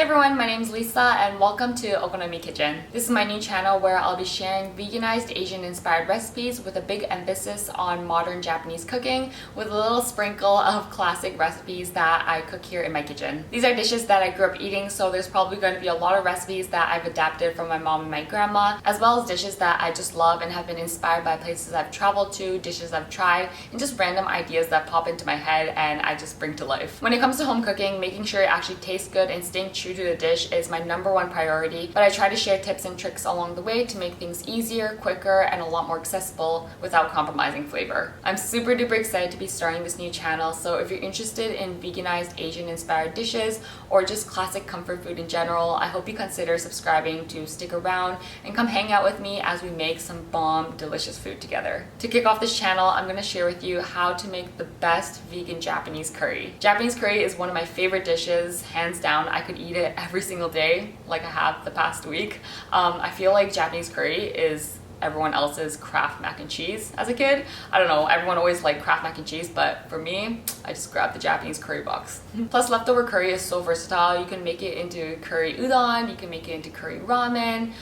everyone, my name is Lisa and welcome to Okonomi Kitchen. This is my new channel where I'll be sharing veganized Asian-inspired recipes with a big emphasis on modern Japanese cooking with a little sprinkle of classic recipes that I cook here in my kitchen. These are dishes that I grew up eating, so there's probably going to be a lot of recipes that I've adapted from my mom and my grandma, as well as dishes that I just love and have been inspired by places I've traveled to, dishes I've tried, and just random ideas that pop into my head and I just bring to life. When it comes to home cooking, making sure it actually tastes good and staying true to the dish is my #1 priority, but I try to share tips and tricks along the way to make things easier, quicker, and a lot more accessible without compromising flavor. I'm super duper excited to be starting this new channel, so if you're interested in veganized Asian inspired dishes or just classic comfort food in general, I hope you consider subscribing to stick around and come hang out with me as we make some bomb delicious food together. To kick off this channel, I'm going to share with you how to make the best vegan Japanese curry. Japanese curry is one of my favorite dishes, hands down. I could eat it every single day like I have the past week. I feel like Japanese curry is everyone else's Kraft mac and cheese as a kid. I don't know, everyone always liked Kraft mac and cheese, but for me, I just grabbed the Japanese curry box. Plus, leftover curry is so versatile. You can make it into curry udon, you can make it into curry ramen,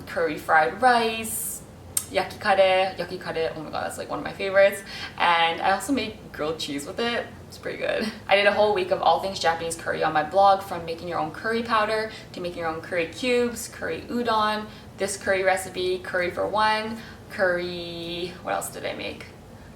curry fried rice, yaki kare, oh my god, that's like one of my favorites. And I also made grilled cheese with it. It's pretty good. I did a whole week of all things Japanese curry on my blog, from making your own curry powder to making your own curry cubes, curry udon, this curry recipe, curry for one, curry, what else did I make?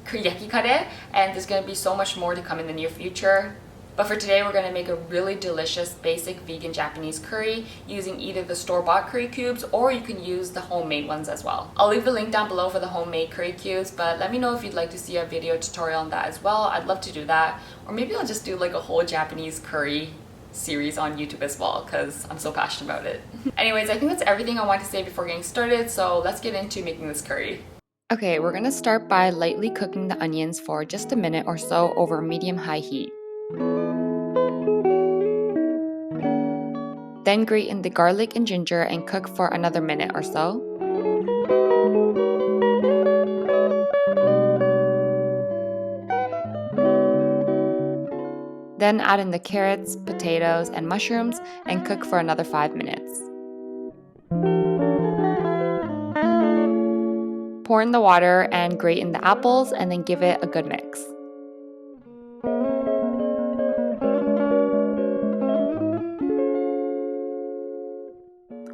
Curry yaki kare, and there's gonna be so much more to come in the near future. But for today, we're gonna make a really delicious basic vegan Japanese curry using either the store-bought curry cubes or you can use the homemade ones as well. I'll leave the link down below for the homemade curry cubes, but let me know if you'd like to see a video tutorial on that as well. I'd love to do that. Or maybe I'll just do like a whole Japanese curry series on YouTube as well because I'm so passionate about it. Anyways, I think that's everything I want to say before getting started, so let's get into making this curry. Okay, we're gonna start by lightly cooking the onions for just a minute or so over medium-high heat. Then grate in the garlic and ginger and cook for another minute or so. Then add in the carrots, potatoes, and mushrooms and cook for another 5 minutes. Pour in the water and grate in the apples and then give it a good mix.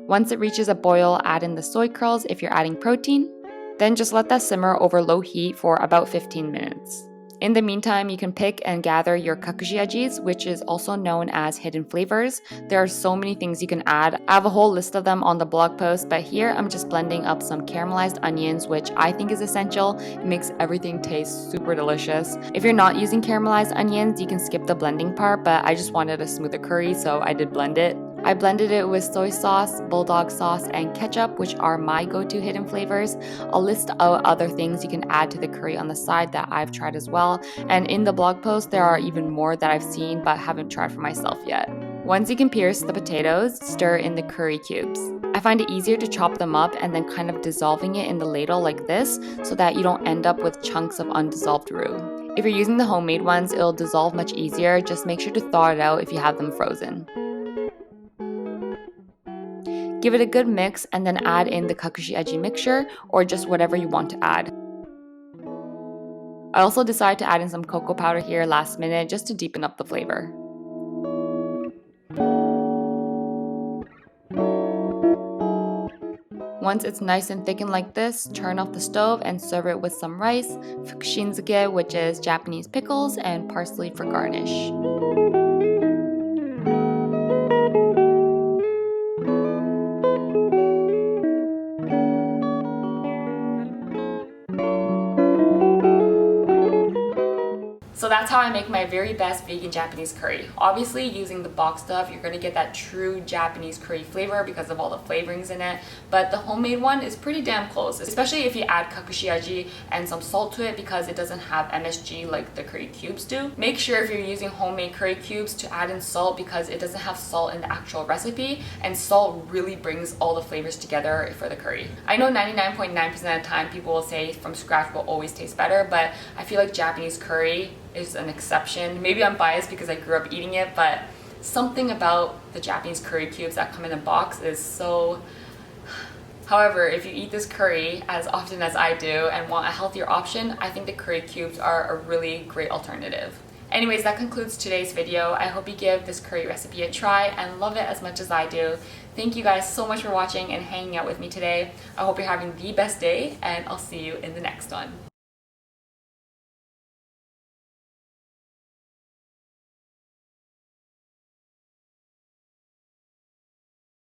Once it reaches a boil, add in the soy curls if you're adding protein. Then just let that simmer over low heat for about 15 minutes. In the meantime, you can pick and gather your kakushi ajis, which is also known as hidden flavors. There are so many things you can add. I have a whole list of them on the blog post, but here I'm just blending up some caramelized onions, which I think is essential. It makes everything taste super delicious. If you're not using caramelized onions, you can skip the blending part, but I just wanted a smoother curry, so I did blend it. I blended it with soy sauce, bulldog sauce, and ketchup, which are my go-to hidden flavors. I'll list out other things you can add to the curry on the side that I've tried as well. And in the blog post, there are even more that I've seen but haven't tried for myself yet. Once you can pierce the potatoes, stir in the curry cubes. I find it easier to chop them up and then kind of dissolving it in the ladle like this so that you don't end up with chunks of undissolved roux. If you're using the homemade ones, it'll dissolve much easier. Just make sure to thaw it out if you have them frozen. Give it a good mix and then add in the kakushi aji mixture or just whatever you want to add. I also decided to add in some cocoa powder here last minute just to deepen up the flavor. Once it's nice and thickened like this, turn off the stove and serve it with some rice, fukushinzuke, which is Japanese pickles, and parsley for garnish. So that's how I make my very best vegan Japanese curry. Obviously, using the box stuff, you're gonna get that true Japanese curry flavor because of all the flavorings in it, but the homemade one is pretty damn close, especially if you add kakushi aji and some salt to it because it doesn't have MSG like the curry cubes do. Make sure if you're using homemade curry cubes to add in salt because it doesn't have salt in the actual recipe, and salt really brings all the flavors together for the curry. I know 99.9% of the time people will say from scratch will always taste better, but I feel like Japanese curry is an exception. Maybe I'm biased because I grew up eating it, but Something about the Japanese curry cubes that come in a box is so... However, if you eat this curry as often as I do and want a healthier option, I think the curry cubes are a really great alternative. Anyways, that concludes today's video. I hope you give this curry recipe a try and love it as much as I do. Thank you guys so much for watching and hanging out with me today. I hope you're having the best day, and I'll see you in the next one.